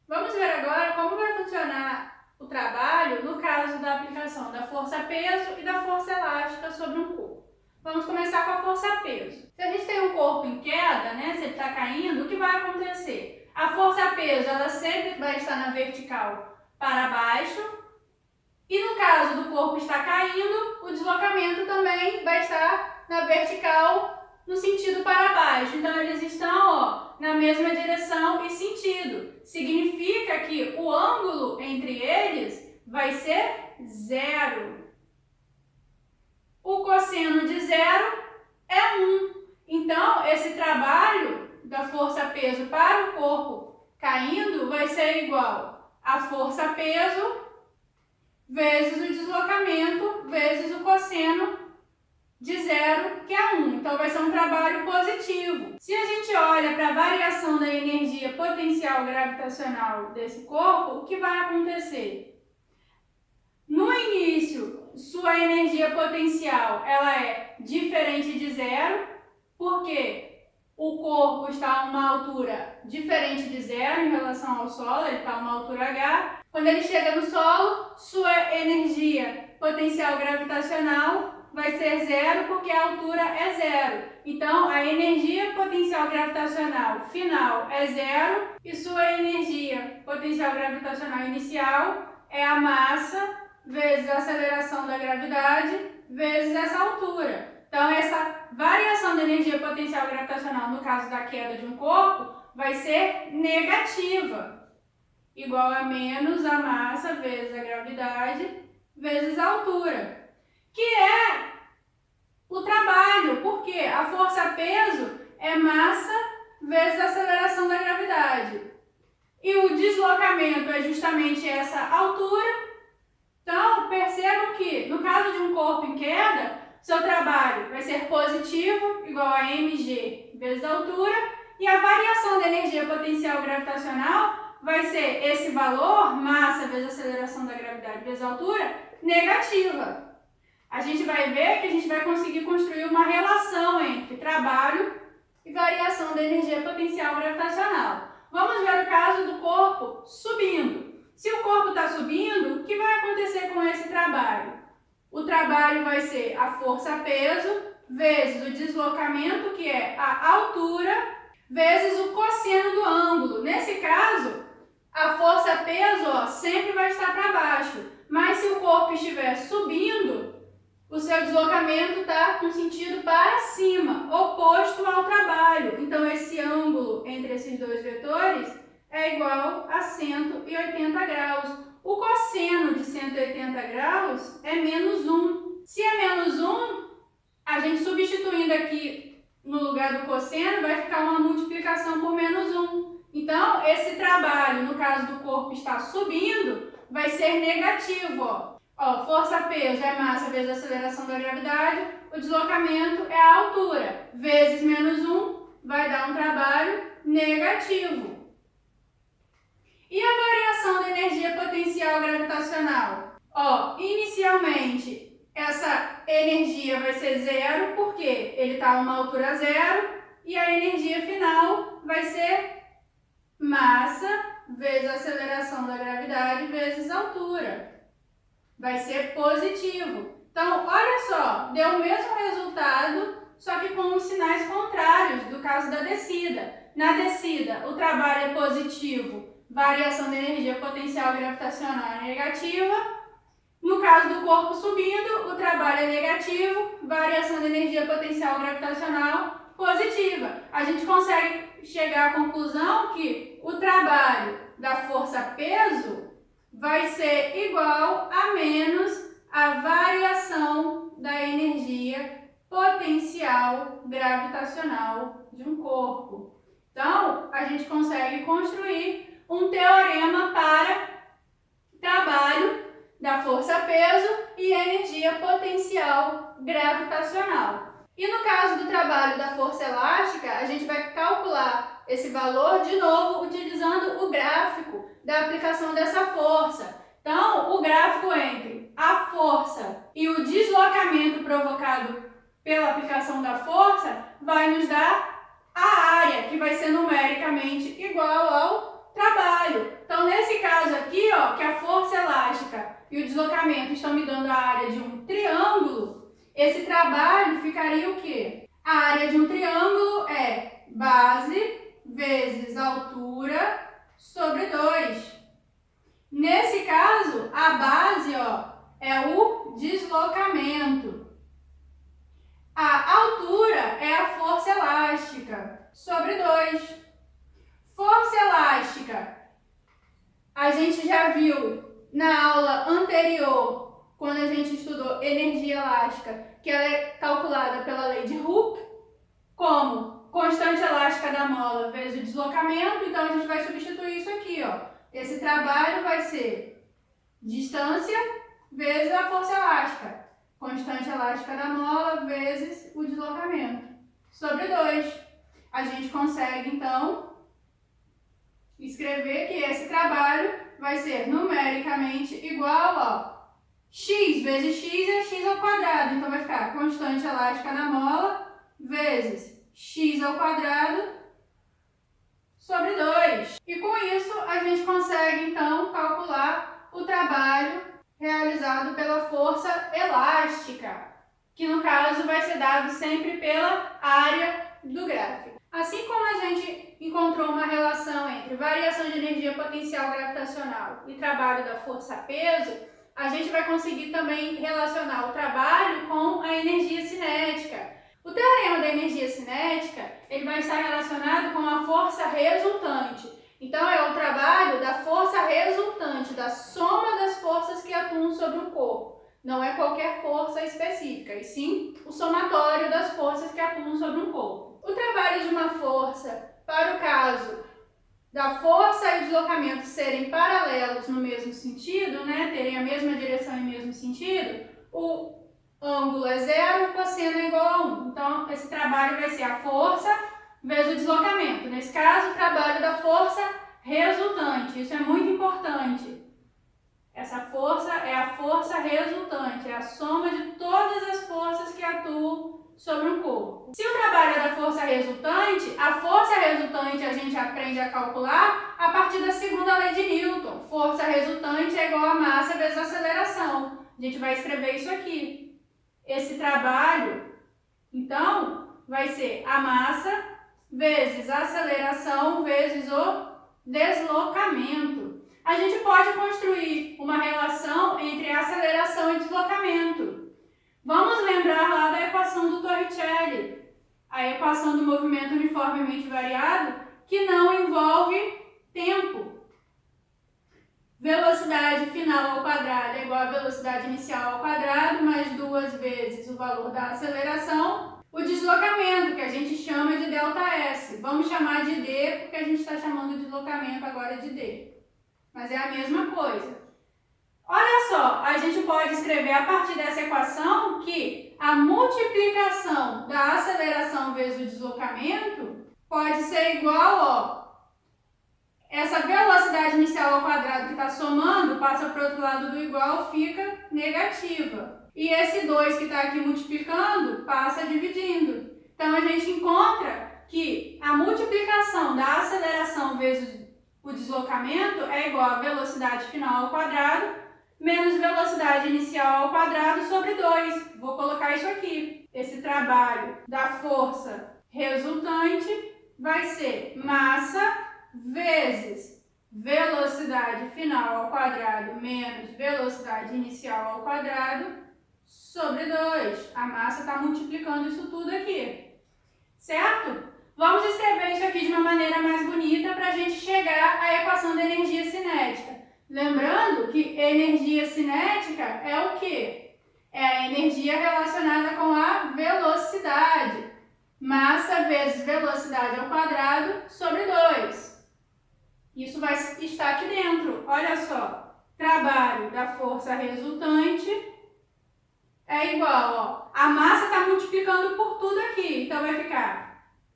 Vamos ver agora como vai funcionar o trabalho no caso da aplicação da força-peso e da força elástica sobre um corpo. Vamos começar com a força-peso. Se a gente tem um corpo em queda, se ele está caindo, o que vai acontecer? A força-peso ela sempre vai estar na vertical para baixo e no caso do corpo estar caindo, o deslocamento também vai estar na vertical no sentido para baixo. Então, eles estão na mesma direção e sentido. Significa que o ângulo entre eles vai ser zero. O cosseno de zero é 1. Então, esse trabalho da força-peso para o corpo caindo vai ser igual a força-peso vezes o deslocamento vezes o cosseno de zero, que é 1. Então, vai ser um trabalho positivo. Se a gente olha para a variação da energia potencial gravitacional desse corpo, o que vai acontecer? No início, sua energia potencial ela é diferente de zero, porque o corpo está a uma altura diferente de zero em relação ao solo, ele está a uma altura h. Quando ele chega no solo, sua energia potencial gravitacional vai ser zero, porque a altura é zero. Então, a energia potencial gravitacional final é zero e sua energia potencial gravitacional inicial é a massa vezes a aceleração da gravidade vezes essa altura. Então, essa variação da energia potencial gravitacional no caso da queda de um corpo vai ser negativa, igual a menos a massa vezes a gravidade vezes a altura, que é o trabalho, porque a força-peso é massa vezes a aceleração da gravidade. E o deslocamento é justamente essa altura. Então, percebam que, no caso de um corpo em queda, seu trabalho vai ser positivo, igual a mg vezes a altura, e a variação da energia potencial gravitacional vai ser esse valor, massa vezes a aceleração da gravidade vezes a altura, negativa. A gente vai ver que a gente vai conseguir construir uma relação entre trabalho e variação da energia potencial gravitacional. Vamos ver o caso do corpo subindo. Se o corpo está subindo, o que vai acontecer com esse trabalho? O trabalho vai ser a força-peso vezes o deslocamento, que é a altura, vezes o cosseno do ângulo. Nesse caso, a força-peso sempre vai estar para baixo, mas se o corpo estiver subindo, o seu deslocamento está com sentido para cima, oposto ao trabalho. Então, esse ângulo entre esses dois vetores é igual a 180 graus. O cosseno de 180 graus é menos 1. Se é menos 1, a gente substituindo aqui no lugar do cosseno, vai ficar uma multiplicação por menos 1. Então, esse trabalho, no caso do corpo estar subindo, vai ser negativo. Força-peso é massa vezes a aceleração da gravidade, o deslocamento é a altura, vezes menos 1, vai dar um trabalho negativo. E a variação da energia potencial gravitacional? Inicialmente, essa energia vai ser zero, porque ele está a uma altura zero, e a energia final vai ser massa vezes a aceleração da gravidade vezes a altura. Vai ser positivo. Então, olha só, deu o mesmo resultado, só que com os sinais contrários do caso da descida. Na descida, o trabalho é positivo, variação da energia potencial gravitacional é negativa. No caso do corpo subindo, o trabalho é negativo, variação da energia potencial gravitacional positiva. A gente consegue chegar à conclusão que o trabalho da força-peso vai ser igual a menos a variação da energia potencial gravitacional de um corpo. Então, a gente consegue construir um teorema para trabalho da força-peso e energia potencial gravitacional. E no caso do trabalho da força elástica, a gente vai calcular esse valor de novo utilizando o gráfico da aplicação dessa força. Então, o gráfico entre a força e o deslocamento provocado pela aplicação da força vai nos dar a área, que vai ser numericamente igual ao trabalho. Então, Nesse caso aqui, ó, que a força elástica e o deslocamento estão me dando a área de um triângulo, esse trabalho ficaria o quê? A área de um triângulo é base vezes altura sobre 2. Nesse caso, a base, ó, é o deslocamento. A altura é a força elástica sobre 2. Força elástica, a gente já viu na aula anterior, quando a gente estudou energia elástica, que ela é calculada pela lei de Hooke, como constante elástica da mola vezes o deslocamento. Então, a gente vai substituir isso aqui, ó. Esse trabalho vai ser distância vezes a força elástica. Constante elástica da mola vezes o deslocamento. Sobre 2. A gente consegue, então, escrever que esse trabalho vai ser numericamente igual a x vezes x é x ao quadrado. Então, vai ficar constante elástica na mola vezes x ao quadrado sobre 2. E com isso, a gente consegue, então, calcular o trabalho realizado pela força elástica, que no caso vai ser dado sempre pela área do gráfico. Assim como a gente encontrou uma relação entre variação de energia potencial gravitacional e trabalho da força-peso, a gente vai conseguir também relacionar o trabalho com a energia cinética. O teorema da energia cinética, ele vai estar relacionado com a força resultante. Então, é o trabalho da força resultante, da soma das forças que atuam sobre um corpo. Não é qualquer força específica, e sim o somatório das forças que atuam sobre um corpo. O trabalho de uma força, para o caso da força e o deslocamento serem paralelos no mesmo sentido, né, terem a mesma direção e mesmo sentido, o ângulo é 0 e o cosseno é igual a 1. Então, esse trabalho vai ser a força vezes o deslocamento. Nesse caso, o trabalho da força resultante. Isso é muito importante. Essa força é a força resultante, é a soma de todas as forças que atuam sobre um corpo. Se o trabalho é da força resultante, a força resultante a gente aprende a calcular a partir da segunda lei de Newton. Força resultante é igual a massa vezes a aceleração. A gente vai escrever isso aqui. Esse trabalho, então, vai ser a massa vezes a aceleração vezes o deslocamento. A gente pode construir uma relação entre aceleração e deslocamento. Vamos lembrar lá da equação do Torricelli, a equação do movimento uniformemente variado, que não envolve tempo. Velocidade final ao quadrado é igual a velocidade inicial ao quadrado, mais 2 vezes o valor da aceleração. O deslocamento, que a gente chama de ΔS. Vamos chamar de D, porque a gente está chamando o deslocamento agora de D. Mas é a mesma coisa. Olha só, a gente pode escrever a partir dessa equação que a multiplicação da aceleração vezes o deslocamento pode ser igual, ó, essa velocidade inicial ao quadrado que está somando, passa para o outro lado do igual, fica negativa. E esse 2 que está aqui multiplicando, passa dividindo. Então, a gente encontra que a multiplicação da aceleração vezes o deslocamento é igual a velocidade final ao quadrado menos velocidade inicial ao quadrado sobre 2. Vou colocar isso aqui. Esse trabalho da força resultante vai ser massa vezes velocidade final ao quadrado menos velocidade inicial ao quadrado sobre 2. A massa está multiplicando isso tudo aqui, certo? Vamos escrever isso aqui de uma maneira mais bonita para a gente chegar à equação da energia cinética. Lembrando que energia cinética é o quê? É a energia relacionada com a velocidade. Massa vezes velocidade ao quadrado sobre 2. Isso vai estar aqui dentro. Olha só. Trabalho da força resultante é igual, ó. A massa está multiplicando por tudo aqui. Então, vai ficar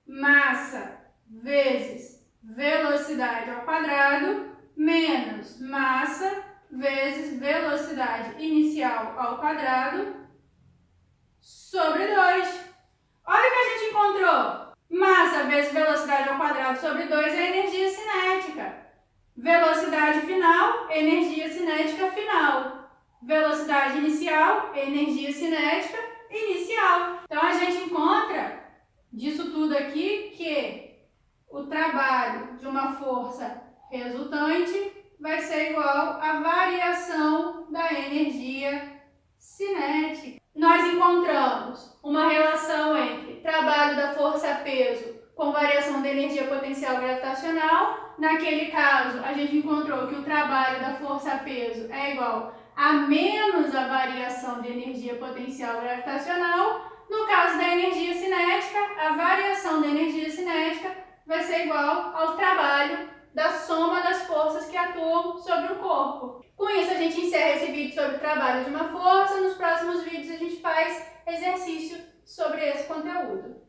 massa vezes velocidade ao quadrado menos massa vezes velocidade inicial ao quadrado sobre 2. Olha o que a gente encontrou. Massa vezes velocidade ao quadrado sobre 2 é energia cinética. Velocidade final energia cinética final. Velocidade inicial, energia cinética inicial. Então, a gente encontra disso tudo aqui que o trabalho de uma força resultante vai ser igual à variação da energia cinética. Nós encontramos uma relação entre trabalho da força-peso com variação da energia potencial gravitacional. Naquele caso, a gente encontrou que o trabalho da força-peso é igual a menos a variação de energia potencial gravitacional. No caso da energia cinética, a variação da energia cinética vai ser igual ao trabalho da soma das forças que atuam sobre o corpo. Com isso, a gente encerra esse vídeo sobre o trabalho de uma força. Nos próximos vídeos, a gente faz exercício sobre esse conteúdo.